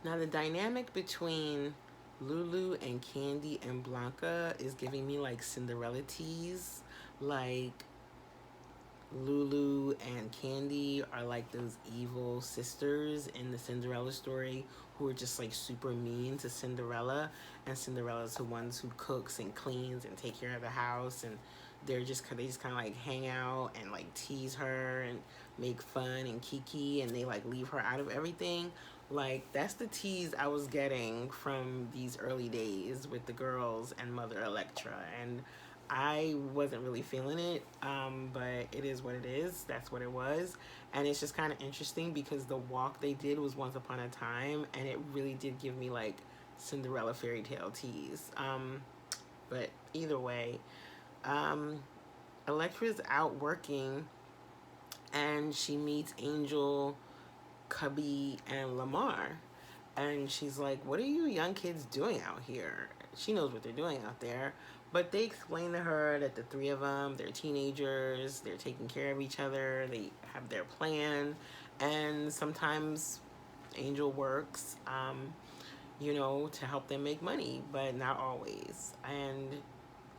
Now, the dynamic between Lulu and Candy and Blanca is giving me like Cinderella tease. Like, Lulu and Candy are like those evil sisters in the Cinderella story who are just like super mean to Cinderella, and Cinderella's the ones who cooks and cleans and take care of the house, and they just kind of like hang out and like tease her and make fun and kiki, and they like leave her out of everything. Like, that's the tease I was getting from these early days with the girls and Mother Electra, and I wasn't really feeling it, but it is what it is. That's what it was. And it's just kind of interesting because the walk they did was Once Upon a Time, and it really did give me like Cinderella fairy tale tease. But either way, um, Electra's out working, and she meets Angel, Cubby, and Lamar. And she's like, "What are you young kids doing out here?" She knows what they're doing out there. But they explain to her that the three of them, they're teenagers, they're taking care of each other, they have their plan. And sometimes Angel works, to help them make money, but not always. And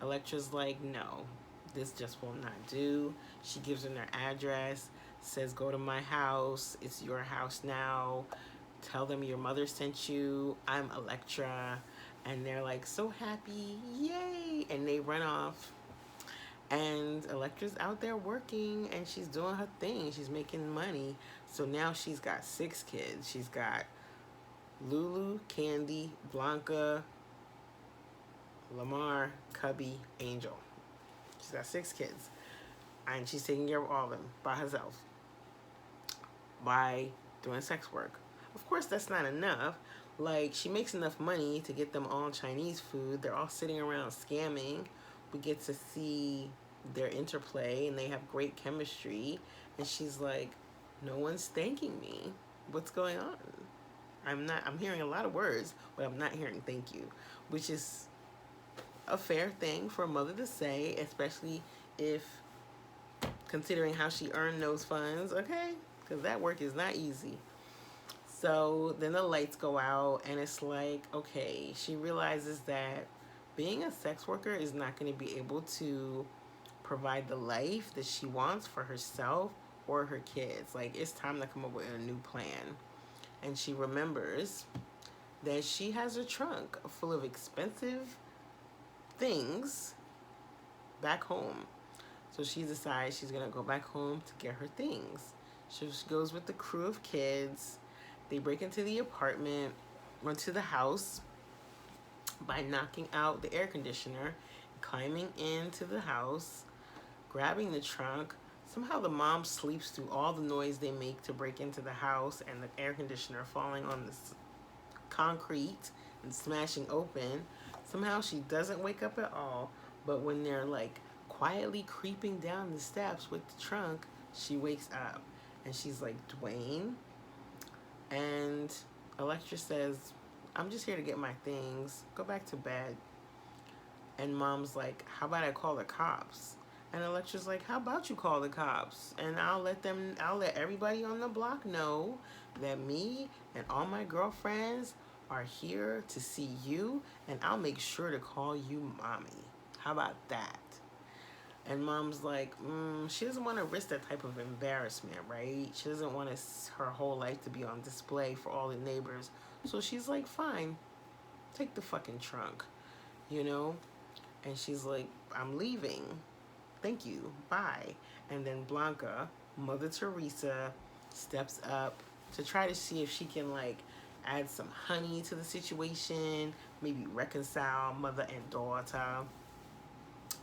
Electra's like, "No, this just will not do." She gives them their address, says, "Go to my house. It's your house now. Tell them your mother sent you. I'm Electra." And they're like so happy, yay! And they run off. And Electra's out there working, and she's doing her thing. She's making money. So now she's got 6 kids. She's got Lulu, Candy, Blanca, Lamar, Cubby, Angel. She's got 6 kids. And she's taking care of all of them by herself by doing sex work. Of course, that's not enough. Like, she makes enough money to get them all Chinese food. They're all sitting around scamming. We get to see their interplay, and they have great chemistry. And she's like, "No one's thanking me. What's going on? I'm hearing a lot of words, but I'm not hearing thank you," which is a fair thing for a mother to say, especially if considering how she earned those funds, okay? Because that work is not easy. So then the lights go out, and it's like, okay, she realizes that being a sex worker is not going to be able to provide the life that she wants for herself or her kids. Like, it's time to come up with a new plan. And she remembers that she has a trunk full of expensive things back home. So she decides she's going to go back home to get her things. So she goes with the crew of kids. They break into the apartment, run to the house by knocking out the air conditioner, climbing into the house, grabbing the trunk. Somehow the mom sleeps through all the noise they make to break into the house and the air conditioner falling on the concrete and smashing open. Somehow she doesn't wake up at all, but when they're like quietly creeping down the steps with the trunk, she wakes up and she's like, "Dwayne." And Electra says, "I'm just here to get my things. Go back to bed." And mom's like, "How about I call the cops?" And Electra's like, "How about you call the cops? And I'll let everybody on the block know that me and all my girlfriends are here to see you, and I'll make sure to call you mommy. How about that?" And mom's like, she doesn't want to risk that type of embarrassment, right? She doesn't want her whole life to be on display for all the neighbors. So she's like, "Fine, take the fucking trunk, you know?" And she's like, "I'm leaving. Thank you. Bye." And then Blanca, Mother Teresa, steps up to try to see if she can like add some honey to the situation, maybe reconcile mother and daughter.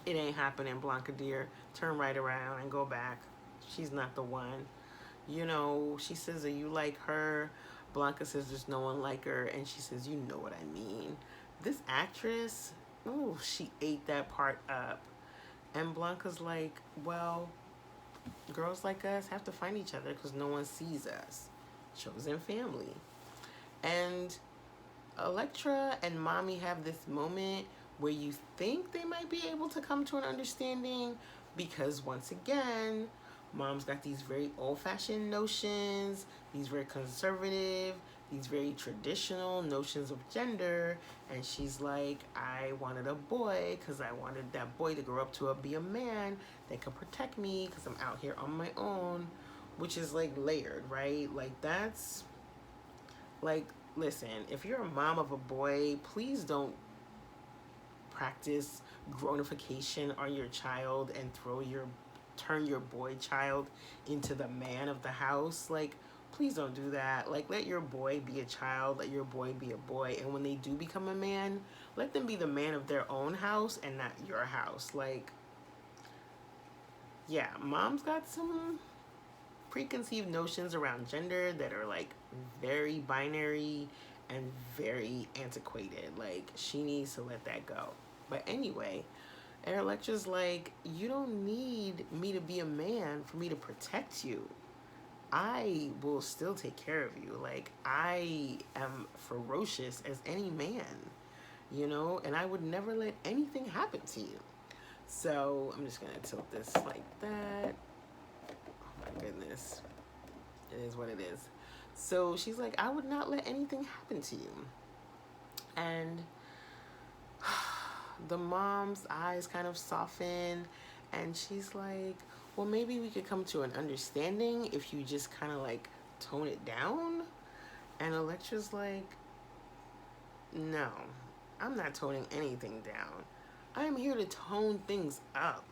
It ain't happening, Blanca dear. Turn right around and go back. She's not the one. She says, "Are you like her?" Blanca says, "There's no one like her." And she says, "You know what I mean." This actress, oh, she ate that part up. And Blanca's like, "Well, girls like us have to find each other because no one sees us. Chosen family." And Electra and Mommy have this moment where you think they might be able to come to an understanding because, once again, Mom's got these very old-fashioned notions, these very conservative, these very traditional notions of gender. And she's like, I wanted a boy because I wanted that boy to grow up to be a man that could protect me because I'm out here on my own, which is like layered, right? Like, that's like, listen, if you're a mom of a boy, please don't practice grownification on your child and turn your boy child into the man of the house. Like, please don't do that. Like, let your boy be a child, let your boy be a boy, and when they do become a man, let them be the man of their own house and not your house. Like, yeah, mom's got some preconceived notions around gender that are like very binary and very antiquated. Like, she needs to let that go. But anyway, Air Lecture's like, you don't need me to be a man for me to protect you. I will still take care of you. Like, I am ferocious as any man, you know, and I would never let anything happen to you. So I'm just gonna tilt this like that. Oh my goodness. It is what it is. So she's like, I would not let anything happen to you. And the mom's eyes kind of soften, and she's like, well, maybe we could come to an understanding if you just kind of like tone it down. And Electra's like, no, I'm not toning anything down. I am here to tone things up.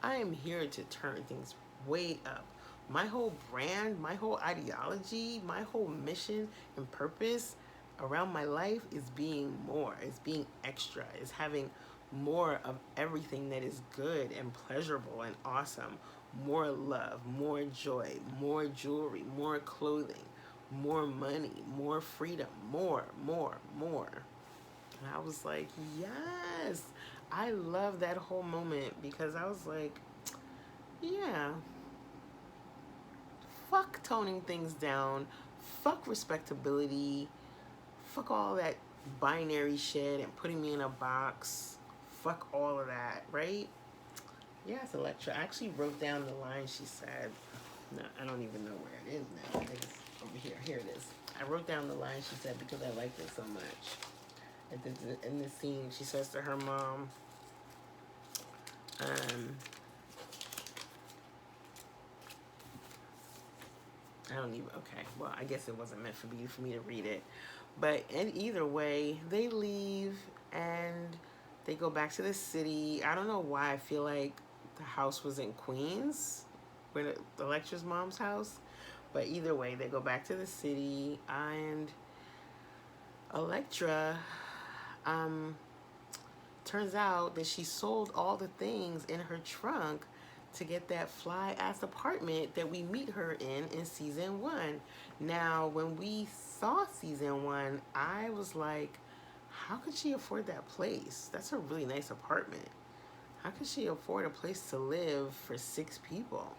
I am here to turn things way up. My whole brand, my whole ideology, my whole mission and purpose around my life is being more, is being extra, is having more of everything that is good and pleasurable and awesome. More love, more joy, more jewelry, more clothing, more money, more freedom, more, more, more. And I was like, yes. I love that whole moment because I was like, yeah, fuck toning things down, fuck respectability, fuck all that binary shit and putting me in a box, fuck all of that, right? Yes, Electra. I actually wrote down the line she said. No, I don't even know where it is now. It's over here. Here it is. I wrote down the line she said because I liked it so much. In this scene, she says to her mom, I don't even, okay, well, I guess it wasn't meant for me to read it. But in either way, they leave and they go back to the city. I don't know why I feel like the house was in Queens, where the lecturer's mom's house. But either way, they go back to the city, and Electra, turns out that she sold all the things in her trunk to get that fly ass apartment that we meet her in season 1. Now, when we saw season 1, I was like, how could she afford that place? That's a really nice apartment. How could she afford a place to live for 6 people?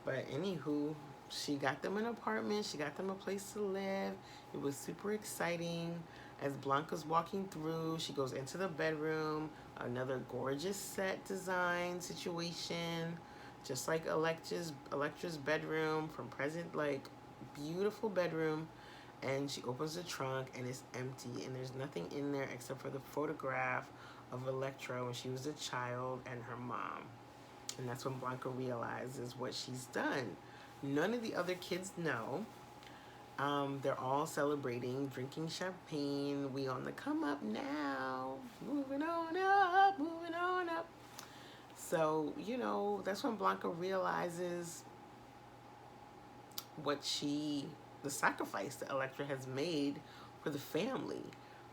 But anywho, she got them an apartment. She got them a place to live. It was super exciting. As Blanca's walking through, she goes into the bedroom. Another gorgeous set design situation. Just like Electra's bedroom from present, like beautiful bedroom. And she opens the trunk and it's empty. And there's nothing in there except for the photograph of Electra when she was a child and her mom. And that's when Blanca realizes what she's done. None of the other kids know. They're all celebrating, drinking champagne. We on the come up now. Moving on up, moving on up. So, you know, that's when Blanca realizes the sacrifice that Electra has made for the family,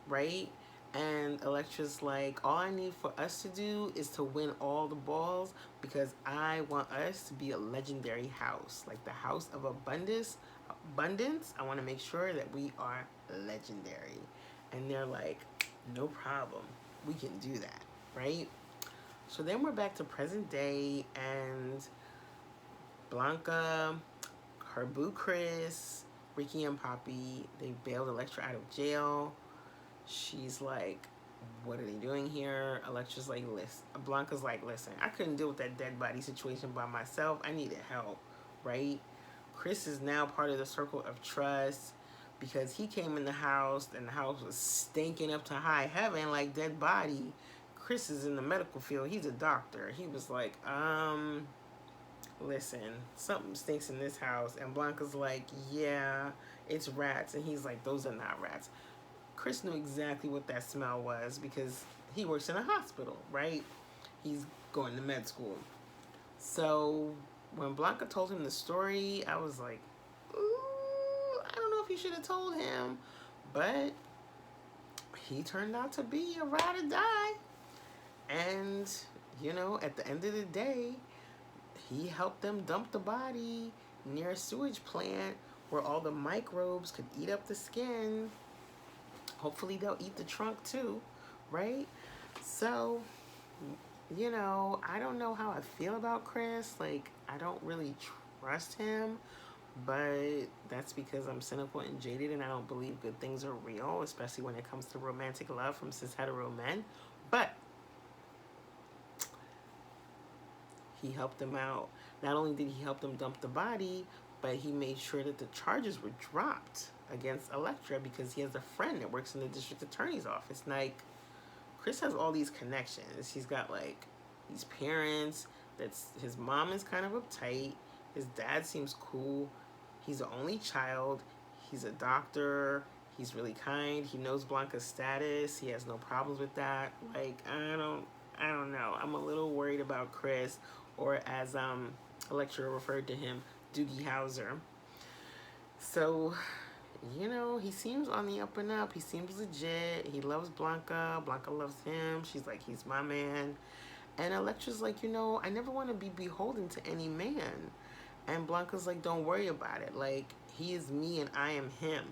right? And Electra's like, all I need for us to do is to win all the balls because I want us to be a legendary house. Like the house of abundance. I want to make sure that we are legendary. And they're like, no problem. We can do that, right? So then we're back to present day, and Blanca, her boo Chris, Ricky and Poppy, they bailed Electra out of jail. She's like, what are they doing here? Electra's like, listen. Blanca's like, listen, I couldn't deal with that dead body situation by myself. I needed help, right? Chris is now part of the circle of trust because he came in the house and the house was stinking up to high heaven like dead body. Chris is in the medical field. He's a doctor. He was like, listen, something stinks in this house. And Blanca's like, yeah, it's rats. And he's like, those are not rats. Chris knew exactly what that smell was because he works in a hospital, right? He's going to med school. So when Blanca told him the story, I was like, ooh, I don't know if you should have told him. But he turned out to be a ride or die. And, you know, at the end of the day, he helped them dump the body near a sewage plant where all the microbes could eat up the skin. Hopefully they'll eat the trunk too, right? So, you know, I don't know how I feel about Chris. Like, I don't really trust him, but that's because I'm cynical and jaded and I don't believe good things are real, especially when it comes to romantic love from cis hetero men. But he helped them out. Not only did he help them dump the body, but he made sure that the charges were dropped against Elektra because he has a friend that works in the district attorney's office. Like, Chris has all these connections. He's got like these parents. That's his mom is kind of uptight. His dad seems cool. He's the only child. He's a doctor. He's really kind. He knows Blanca's status. He has no problems with that. Like, I don't know. I'm a little worried about Chris, or as Elektra referred to him, Doogie Howser. So, you know, he seems on the up and up. He seems legit. He loves Blanca. Blanca loves him. She's like, he's my man. And Elektra's like, you know, I never want to be beholden to any man. And Blanca's like, don't worry about it. Like, he is me and I am him.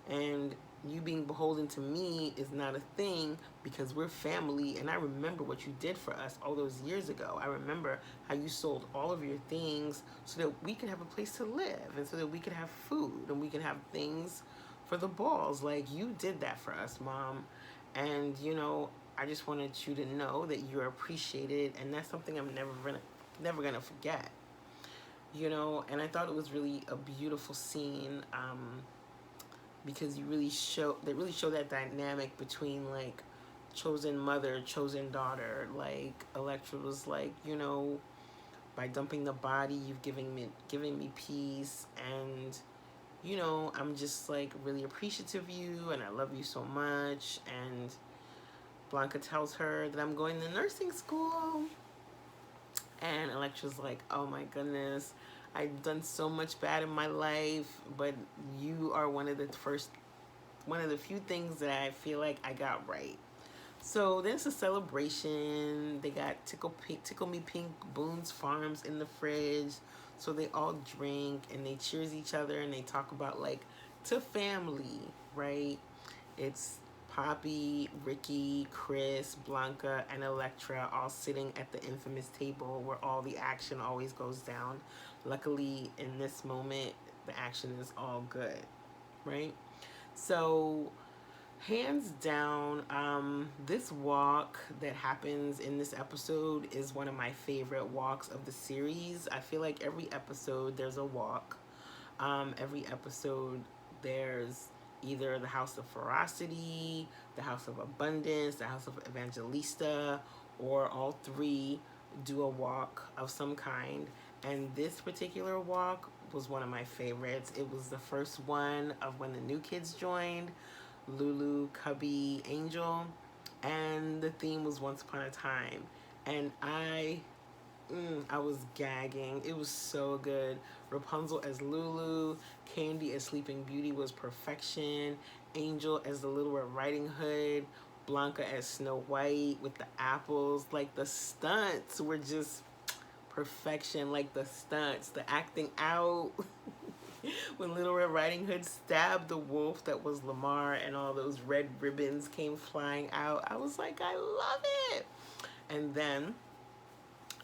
And you being beholden to me is not a thing because we're family. And I remember what you did for us all those years ago. I remember how you sold all of your things so that we could have a place to live and so that we could have food and we could have things for the balls. Like, you did that for us, Mom. And, you know, I just wanted you to know that you're appreciated, and that's something I'm never gonna forget. You know, and I thought it was really a beautiful scene because they really show that dynamic between like chosen mother, chosen daughter. Like, Elektra was like, you know, by dumping the body, you've given me peace, and you know, I'm just like really appreciative of you, and I love you so much. And Blanca tells her that I'm going to nursing school. And Elektra's like, oh my goodness, I've done so much bad in my life, but you are one of the few things that I feel like I got right. So there's a celebration. They got Tickle Me Pink Boone's Farms in the fridge. So they all drink and they cheers each other and they talk about like to family, right? It's Poppy, Ricky, Chris, Blanca, and Elektra all sitting at the infamous table where all the action always goes down. Luckily, in this moment, the action is all good, right? So, hands down, this walk that happens in this episode is one of my favorite walks of the series. I feel like every episode there's a walk. Every episode there's either the House of Ferocity, the House of Abundance, the House of Evangelista, or all three do a walk of some kind. And this particular walk was one of my favorites. It was the first one of when the new kids joined, Lulu, Cubby, Angel, and the theme was Once Upon a Time. And I was gagging. It was so good. Rapunzel as Lulu, Candy as Sleeping Beauty was perfection. Angel as the Little Red Riding Hood, Blanca as Snow White with the apples. Like, the stunts were just perfection. Like, the stunts, the acting out. When Little Red Riding Hood stabbed the wolf that was Lamar and all those red ribbons came flying out, I was like, I love it. And then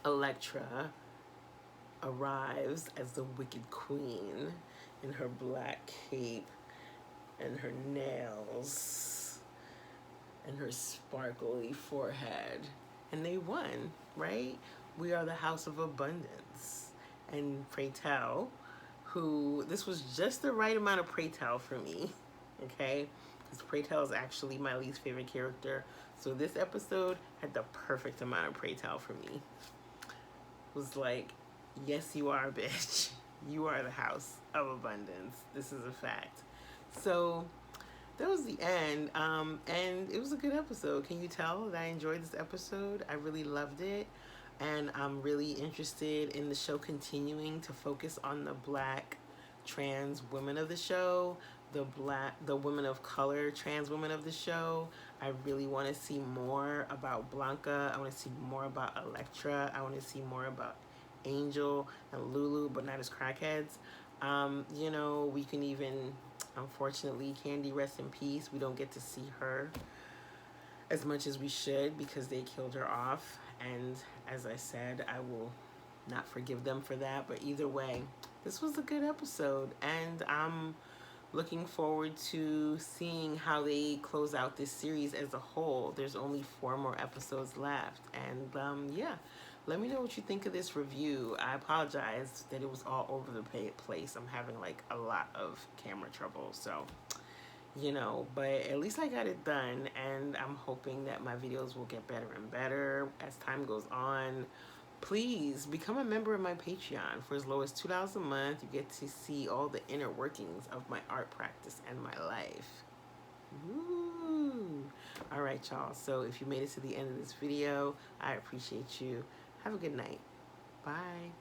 Elektra arrives as the Wicked Queen in her black cape and her nails and her sparkly forehead. And they won, right? We are the House of Abundance. And pray tell, who, this was just the right amount of Pray Tell for me, okay? Because Pray Tell is actually my least favorite character. So this episode had the perfect amount of Pray Tell for me. It was like, yes, you are, bitch. You are the house of abundance. This is a fact. So that was the end. And it was a good episode. Can you tell that I enjoyed this episode? I really loved it. And I'm really interested in the show continuing to focus on the Black trans women of the show, the women of color trans women of the show. I really want to see more about Blanca. I want to see more about Electra. I want to see more about Angel and Lulu, but not as crackheads. You know, we can even, unfortunately, Candy, rest in peace. We don't get to see her as much as we should because they killed her off. And as I said, I will not forgive them for that. But either way, this was a good episode. And I'm looking forward to seeing how they close out this series as a whole. There's only 4 more episodes left. And yeah, let me know what you think of this review. I apologize that it was all over the place. I'm having like a lot of camera trouble. So, you know, but at least I got it done, and I'm hoping that my videos will get better and better as time goes on. Please become a member of my Patreon. For as low as $2 a month, you get to see all the inner workings of my art practice and my life. Woo! All right, y'all. So if you made it to the end of this video, I appreciate you. Have a good night. Bye.